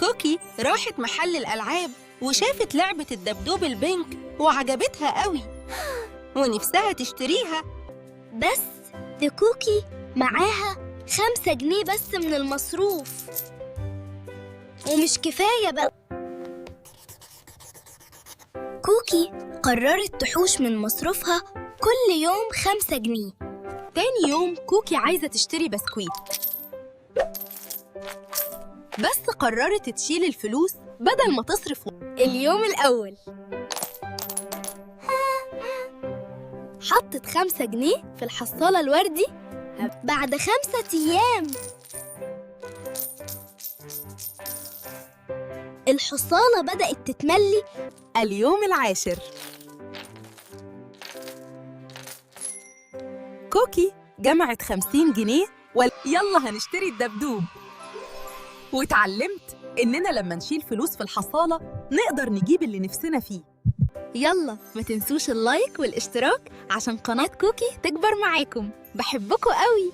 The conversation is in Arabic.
كوكي راحت محل الألعاب وشافت لعبة الدبدوب البينك وعجبتها قوي ونفسها تشتريها. بس دي كوكي معاها 5 جنيه بس من المصروف، ومش كفاية بقى. كوكي قررت تحوش من مصروفها كل يوم 5 جنيه. تاني يوم كوكي عايزة تشتري بسكويت، بس قررت تشيل الفلوس بدل ما تصرف. اليوم الأول حطت 5 جنيه في الحصالة الوردي. بعد 5 أيام الحصالة بدأت تتملي. اليوم العاشر كوكي جمعت 50 جنيه يلا هنشتري الدبدوب. واتعلمت إننا لما نشيل فلوس في الحصالة نقدر نجيب اللي نفسنا فيه. يلا ما تنسوش اللايك والاشتراك عشان قناة كوكي تكبر معاكم. بحبكم قوي.